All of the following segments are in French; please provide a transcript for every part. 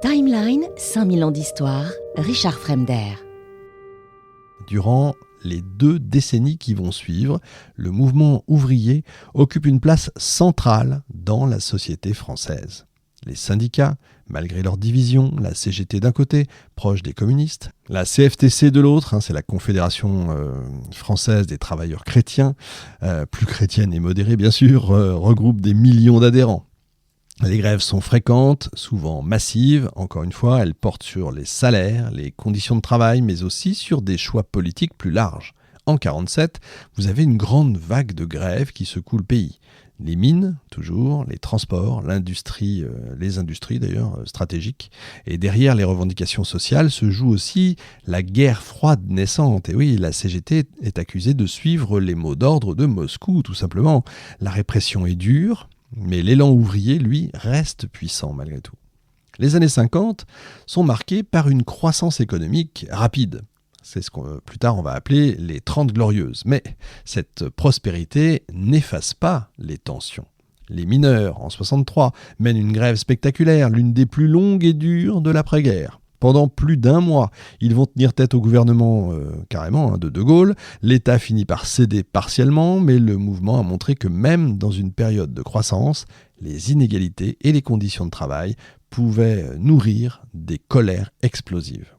Timeline, 5000 ans d'histoire, Richard Fremder. Durant les 2 décennies qui vont suivre, le mouvement ouvrier occupe une place centrale dans la société française. Les syndicats, malgré leur division, la CGT d'un côté, proche des communistes, la CFTC de l'autre, c'est la Confédération française des travailleurs chrétiens, plus chrétienne et modérée bien sûr, regroupe des millions d'adhérents. Les grèves sont fréquentes, souvent massives. Encore une fois, elles portent sur les salaires, les conditions de travail, mais aussi sur des choix politiques plus larges. En 1947, vous avez une grande vague de grèves qui secoue le pays. Les mines, toujours, les transports, l'industrie, les industries d'ailleurs stratégiques. Et derrière les revendications sociales se joue aussi la guerre froide naissante. Et oui, la CGT est accusée de suivre les mots d'ordre de Moscou, tout simplement. La répression est dure, mais l'élan ouvrier, lui, reste puissant malgré tout. Les années 50 sont marquées par une croissance économique rapide. C'est ce qu'on plus tard on va appeler les 30 glorieuses. Mais cette prospérité n'efface pas les tensions. Les mineurs, en 63, mènent une grève spectaculaire, l'une des plus longues et dures de l'après-guerre. Pendant plus d'1 mois, ils vont tenir tête au gouvernement carrément de De Gaulle. L'État finit par céder partiellement, mais le mouvement a montré que même dans une période de croissance, les inégalités et les conditions de travail pouvaient nourrir des colères explosives.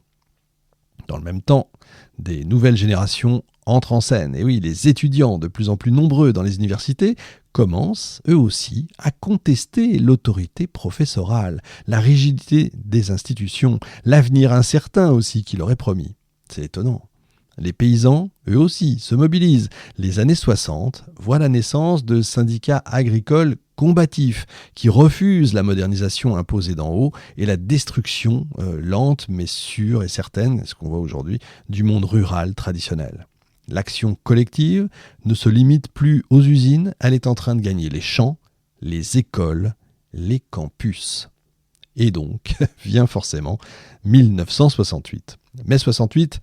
Dans le même temps, des nouvelles générations entrent en scène. Et oui, les étudiants, de plus en plus nombreux dans les universités, commencent, eux aussi, à contester l'autorité professorale, la rigidité des institutions, l'avenir incertain aussi qui leur est promis. C'est étonnant. Les paysans, eux aussi, se mobilisent. Les années 60 voient la naissance de syndicats agricoles combatifs qui refusent la modernisation imposée d'en haut et la destruction lente mais sûre et certaine, ce qu'on voit aujourd'hui, du monde rural traditionnel. L'action collective ne se limite plus aux usines, elle est en train de gagner les champs, les écoles, les campus. Et donc vient forcément 1968. Mai 68,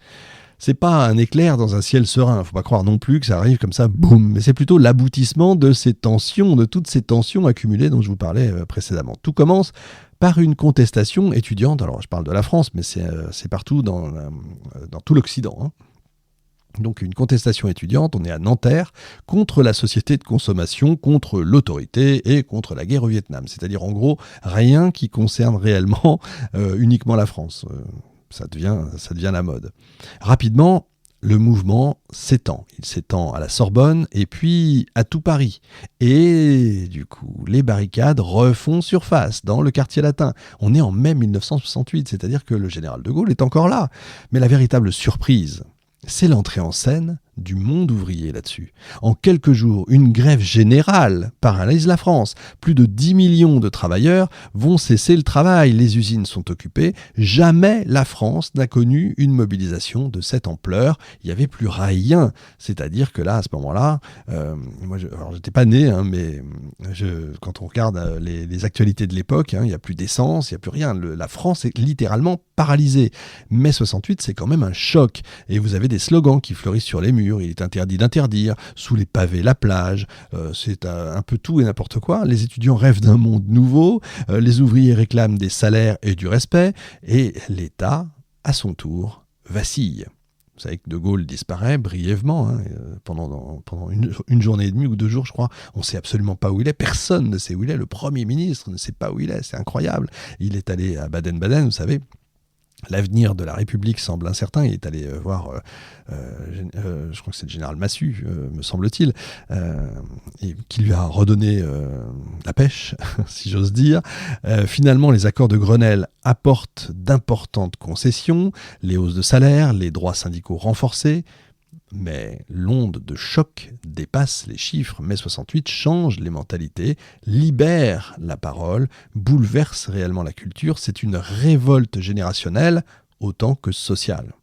c'est pas un éclair dans un ciel serein, faut pas croire non plus que ça arrive comme ça, boum, mais c'est plutôt l'aboutissement de ces tensions, de toutes ces tensions accumulées dont je vous parlais précédemment. Tout commence par une contestation étudiante, alors je parle de la France, mais c'est partout dans tout l'Occident. Donc une contestation étudiante, on est à Nanterre, contre la société de consommation, contre l'autorité et contre la guerre au Vietnam. C'est-à-dire en gros rien qui concerne réellement uniquement la France. Ça devient la mode. Rapidement, le mouvement s'étend. Il s'étend à la Sorbonne et puis à tout Paris. Et du coup, les barricades refont surface dans le quartier latin. On est en mai 1968, c'est-à-dire que le général de Gaulle est encore là. Mais la véritable surprise, c'est l'entrée en scène du monde ouvrier là-dessus. En quelques jours, une grève générale paralyse la France. Plus de 10 millions de travailleurs vont cesser le travail. Les usines sont occupées. Jamais la France n'a connu une mobilisation de cette ampleur. Il n'y avait plus rien. C'est-à-dire que là, à ce moment-là, moi, j'étais pas né, mais quand on regarde les actualités de l'époque, il n'y a plus d'essence, il n'y a plus rien. La France est littéralement paralysée. Mai 68, c'est quand même un choc. Et vous avez des slogans qui fleurissent sur les murs. Il est interdit d'interdire, sous les pavés la plage, c'est un peu tout et n'importe quoi. Les étudiants rêvent d'un monde nouveau, les ouvriers réclament des salaires et du respect, et l'État, à son tour, vacille. Vous savez que De Gaulle disparaît brièvement, pendant une journée et demie ou 2 jours, je crois. On ne sait absolument pas où il est, personne ne sait où il est, le Premier ministre ne sait pas où il est, c'est incroyable. Il est allé à Baden-Baden, vous savez. L'avenir de la République semble incertain. Il est allé voir, je crois que c'est le général Massu, me semble-t-il, et qui lui a redonné la pêche, si j'ose dire. Finalement, les accords de Grenelle apportent d'importantes concessions, les hausses de salaire, les droits syndicaux renforcés. Mais l'onde de choc dépasse les chiffres. Mai 68 change les mentalités, libère la parole, bouleverse réellement la culture. C'est une révolte générationnelle autant que sociale.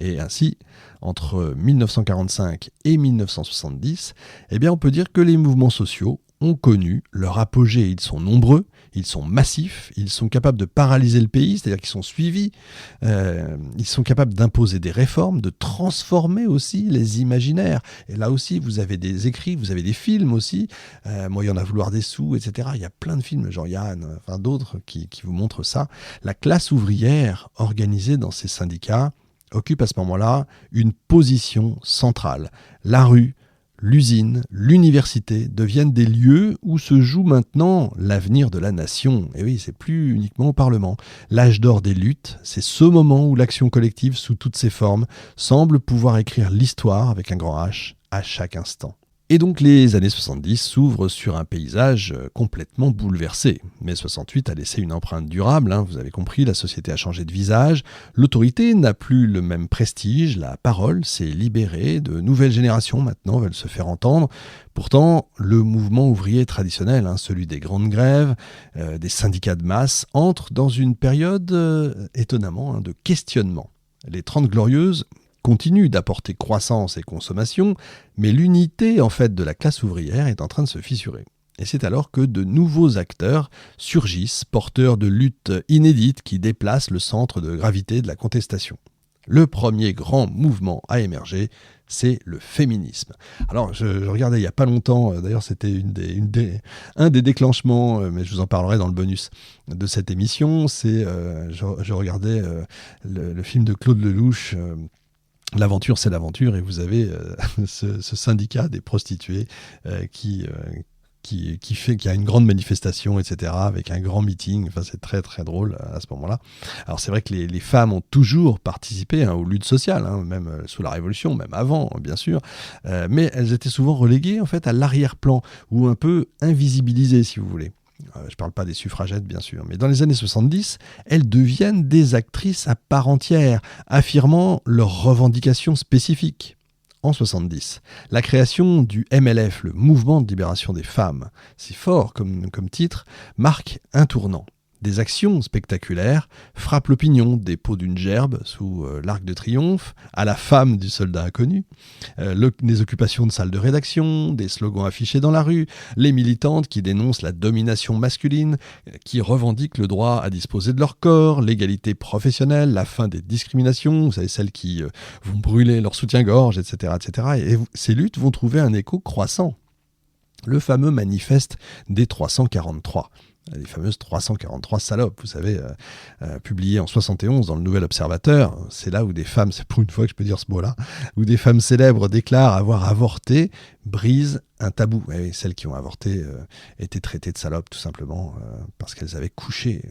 Et ainsi, entre 1945 et 1970, on peut dire que les mouvements sociaux ont connu leur apogée. Ils sont nombreux, ils sont massifs, ils sont capables de paralyser le pays, c'est-à-dire qu'ils sont suivis, ils sont capables d'imposer des réformes, de transformer aussi les imaginaires. Et là aussi, vous avez des écrits, vous avez des films aussi, Moi, il y en a vouloir des sous, etc. Il y a plein de films, genre Yann, enfin d'autres qui vous montrent ça. La classe ouvrière organisée dans ces syndicats occupe à ce moment-là une position centrale. La rue, l'usine, l'université deviennent des lieux où se joue maintenant l'avenir de la nation. Et oui, c'est plus uniquement au Parlement. L'âge d'or des luttes, c'est ce moment où l'action collective, sous toutes ses formes, semble pouvoir écrire l'histoire avec un grand H à chaque instant. Et donc les années 70 s'ouvrent sur un paysage complètement bouleversé. Mai 68 a laissé une empreinte durable, vous avez compris, la société a changé de visage, l'autorité n'a plus le même prestige, la parole s'est libérée, de nouvelles générations maintenant veulent se faire entendre. Pourtant, le mouvement ouvrier traditionnel, celui des grandes grèves, des syndicats de masse, entre dans une période étonnamment de questionnement. Les 30 Glorieuses continue d'apporter croissance et consommation, mais l'unité en fait de la classe ouvrière est en train de se fissurer. Et c'est alors que de nouveaux acteurs surgissent, porteurs de luttes inédites qui déplacent le centre de gravité de la contestation. Le premier grand mouvement à émerger, c'est le féminisme. Alors, je regardais il n'y a pas longtemps, d'ailleurs c'était un des déclenchements, mais je vous en parlerai dans le bonus de cette émission, je regardais le film de Claude Lelouch, L'aventure, c'est l'aventure, et vous avez ce syndicat des prostituées qui a une grande manifestation, etc., avec un grand meeting. Enfin, c'est très très drôle à ce moment-là. Alors c'est vrai que les femmes ont toujours participé aux luttes sociales, même sous la Révolution, même avant, bien sûr, mais elles étaient souvent reléguées en fait à l'arrière-plan ou un peu invisibilisées, si vous voulez. Je ne parle pas des suffragettes, bien sûr, mais dans les années 70, elles deviennent des actrices à part entière, affirmant leurs revendications spécifiques. En 70, la création du MLF, le Mouvement de libération des femmes, c'est fort comme titre, marque un tournant. Des actions spectaculaires frappent l'opinion, des pots d'une gerbe sous l'Arc de Triomphe, à la femme du soldat inconnu, les occupations de salles de rédaction, des slogans affichés dans la rue, les militantes qui dénoncent la domination masculine, qui revendiquent le droit à disposer de leur corps, l'égalité professionnelle, la fin des discriminations, vous savez, celles qui vont brûler leur soutien-gorge, etc., etc. Et ces luttes vont trouver un écho croissant. Le fameux manifeste des 343. Les fameuses 343 salopes, vous savez, publiées en 71 dans le Nouvel Observateur. C'est là où des femmes, c'est pour une fois que je peux dire ce mot-là, où des femmes célèbres déclarent avoir avorté, brisent un tabou. Et celles qui ont avorté étaient traitées de salopes, tout simplement, parce qu'elles avaient couché.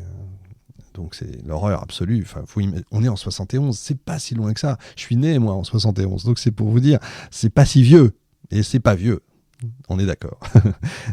Donc c'est l'horreur absolue. Enfin, on est en 71, c'est pas si loin que ça. Je suis né, moi, en 71, donc c'est pour vous dire, c'est pas si vieux, et c'est pas vieux. On est d'accord.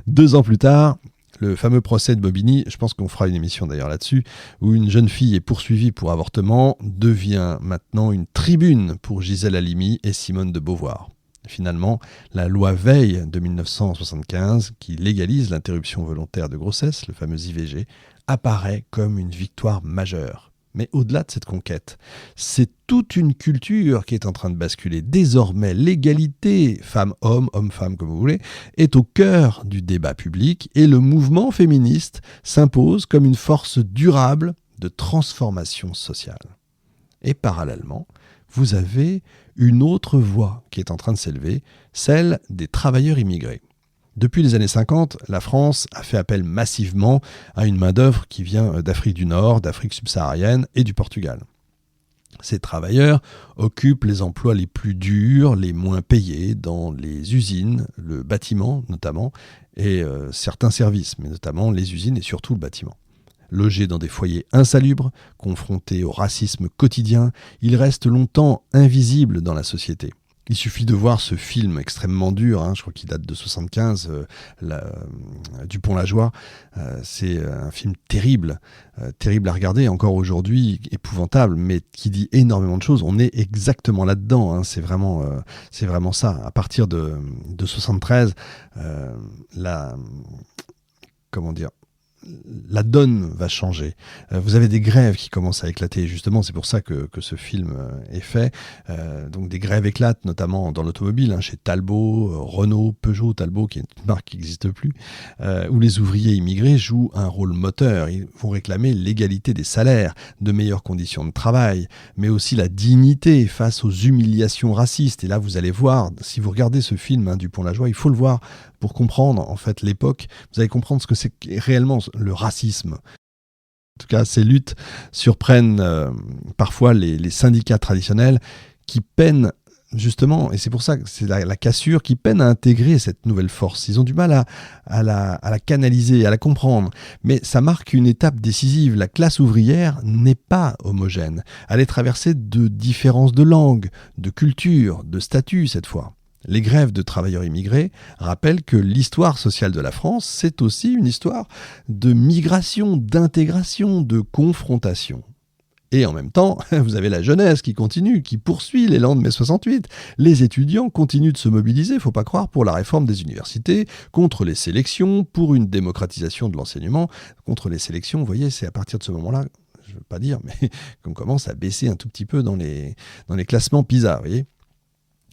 2 ans plus tard, le fameux procès de Bobigny, je pense qu'on fera une émission d'ailleurs là-dessus, où une jeune fille est poursuivie pour avortement, devient maintenant une tribune pour Gisèle Halimi et Simone de Beauvoir. Finalement, la loi Veil de 1975, qui légalise l'interruption volontaire de grossesse, le fameux IVG, apparaît comme une victoire majeure. Mais au-delà de cette conquête, c'est toute une culture qui est en train de basculer. Désormais, l'égalité femme-homme, homme-femme comme vous voulez, est au cœur du débat public et le mouvement féministe s'impose comme une force durable de transformation sociale. Et parallèlement, vous avez une autre voix qui est en train de s'élever, celle des travailleurs immigrés. Depuis les années 50, la France a fait appel massivement à une main-d'œuvre qui vient d'Afrique du Nord, d'Afrique subsaharienne et du Portugal. Ces travailleurs occupent les emplois les plus durs, les moins payés dans les usines, le bâtiment notamment, et certains services, mais notamment les usines et surtout le bâtiment. Logés dans des foyers insalubres, confrontés au racisme quotidien, ils restent longtemps invisibles dans la société. Il suffit de voir ce film extrêmement dur, je crois qu'il date de 75, Dupont-la-Joie. C'est un film terrible à regarder, encore aujourd'hui épouvantable, mais qui dit énormément de choses. On est exactement là-dedans, c'est vraiment ça. À partir de 73, la donne va changer. Vous avez des grèves qui commencent à éclater. Justement, c'est pour ça que ce film est fait. Donc des grèves éclatent, notamment dans l'automobile, chez Talbot, Renault, Peugeot, Talbot, qui est une marque qui n'existe plus, où les ouvriers immigrés jouent un rôle moteur. Ils vont réclamer l'égalité des salaires, de meilleures conditions de travail, mais aussi la dignité face aux humiliations racistes. Et là, vous allez voir, si vous regardez ce film, Dupont-Lajoie, il faut le voir pour comprendre en fait l'époque. Vous allez comprendre ce que c'est réellement le racisme. En tout cas, ces luttes surprennent parfois les syndicats traditionnels qui peinent justement, et c'est pour ça que c'est la cassure, qui peine à intégrer cette nouvelle force. Ils ont du mal à la canaliser, à la comprendre. Mais ça marque une étape décisive. La classe ouvrière n'est pas homogène. Elle est traversée de différences de langue, de culture, de statut cette fois. Les grèves de travailleurs immigrés rappellent que l'histoire sociale de la France, c'est aussi une histoire de migration, d'intégration, de confrontation. Et en même temps, vous avez la jeunesse qui continue, qui poursuit l'élan de mai 68. Les étudiants continuent de se mobiliser, faut pas croire, pour la réforme des universités, contre les sélections, pour une démocratisation de l'enseignement. Contre les sélections, vous voyez, c'est à partir de ce moment-là, je ne veux pas dire, mais qu'on commence à baisser un tout petit peu dans les classements PISA, vous voyez.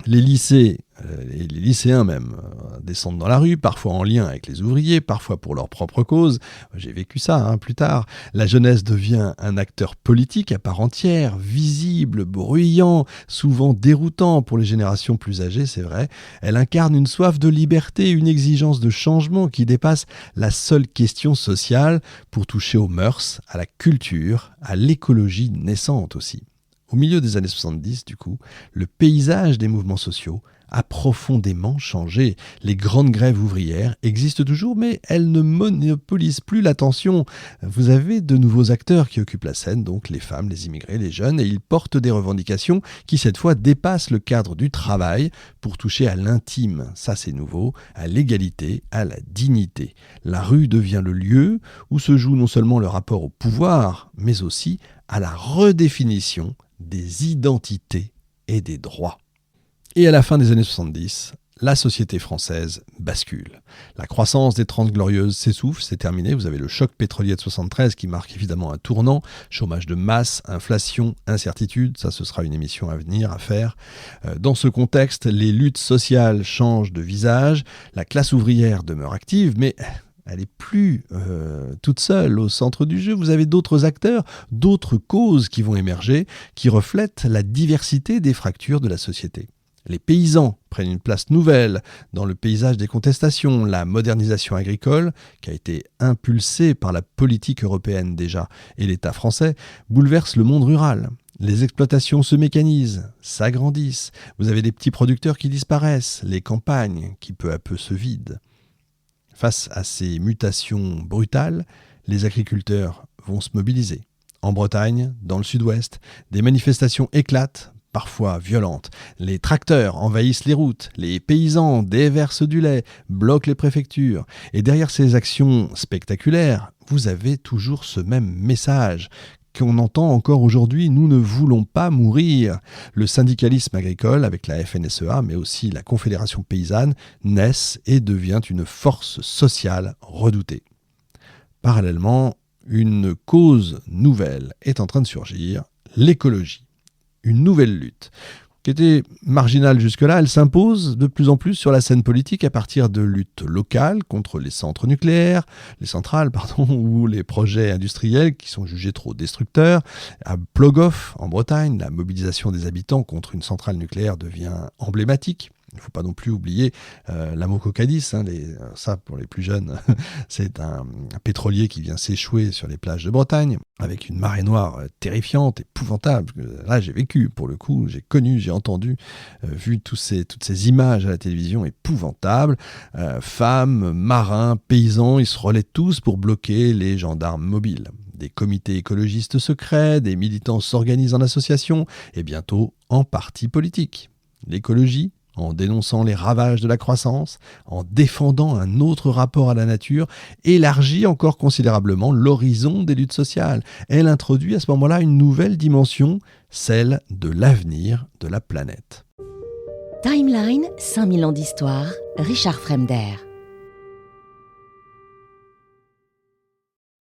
Les lycées, et les lycéens même, descendent dans la rue, parfois en lien avec les ouvriers, parfois pour leur propre cause. J'ai vécu ça plus tard. La jeunesse devient un acteur politique à part entière, visible, bruyant, souvent déroutant pour les générations plus âgées, c'est vrai. Elle incarne une soif de liberté, une exigence de changement qui dépasse la seule question sociale pour toucher aux mœurs, à la culture, à l'écologie naissante aussi. Au milieu des années 70, du coup, le paysage des mouvements sociaux a profondément changé. Les grandes grèves ouvrières existent toujours, mais elles ne monopolisent plus l'attention. Vous avez de nouveaux acteurs qui occupent la scène, donc les femmes, les immigrés, les jeunes, et ils portent des revendications qui, cette fois, dépassent le cadre du travail pour toucher à l'intime. Ça, c'est nouveau, à l'égalité, à la dignité. La rue devient le lieu où se joue non seulement le rapport au pouvoir, mais aussi à la redéfinition des identités et des droits. Et à la fin des années 70, la société française bascule. La croissance des 30 glorieuses s'essouffle, c'est terminé. Vous avez le choc pétrolier de 73 qui marque évidemment un tournant. Chômage de masse, inflation, incertitude, ça ce sera une émission à venir à faire. Dans ce contexte, les luttes sociales changent de visage. La classe ouvrière demeure active, mais elle n'est plus toute seule au centre du jeu. Vous avez d'autres acteurs, d'autres causes qui vont émerger, qui reflètent la diversité des fractures de la société. Les paysans prennent une place nouvelle dans le paysage des contestations. La modernisation agricole, qui a été impulsée par la politique européenne déjà, et l'État français, bouleverse le monde rural. Les exploitations se mécanisent, s'agrandissent. Vous avez des petits producteurs qui disparaissent, les campagnes qui peu à peu se vident. Face à ces mutations brutales, les agriculteurs vont se mobiliser. En Bretagne, dans le sud-ouest, des manifestations éclatent, parfois violentes. Les tracteurs envahissent les routes, les paysans déversent du lait, bloquent les préfectures. Et derrière ces actions spectaculaires, vous avez toujours ce même message qu'on entend encore aujourd'hui, nous ne voulons pas mourir. Le syndicalisme agricole, avec la FNSEA, mais aussi la Confédération paysanne, naissent et devient une force sociale redoutée. Parallèlement, une cause nouvelle est en train de surgir, l'écologie. Une nouvelle lutte qui était marginale jusque-là, elle s'impose de plus en plus sur la scène politique à partir de luttes locales contre les centrales, ou les projets industriels qui sont jugés trop destructeurs. À Plogoff, en Bretagne, la mobilisation des habitants contre une centrale nucléaire devient emblématique. Il ne faut pas non plus oublier l'Amoco-Cadiz, ça pour les plus jeunes, c'est un pétrolier qui vient s'échouer sur les plages de Bretagne, avec une marée noire terrifiante, épouvantable. Là j'ai vécu, pour le coup, j'ai connu, j'ai entendu, vu toutes ces images à la télévision épouvantables. Femmes, marins, paysans, ils se relaient tous pour bloquer les gendarmes mobiles. Des comités écologistes se créent, des militants s'organisent en associations, et bientôt en partis politiques. L'écologie, en dénonçant les ravages de la croissance, en défendant un autre rapport à la nature, élargit encore considérablement l'horizon des luttes sociales. Elle introduit à ce moment-là une nouvelle dimension, celle de l'avenir de la planète. Timeline, 5000 ans d'histoire, Richard Fremder.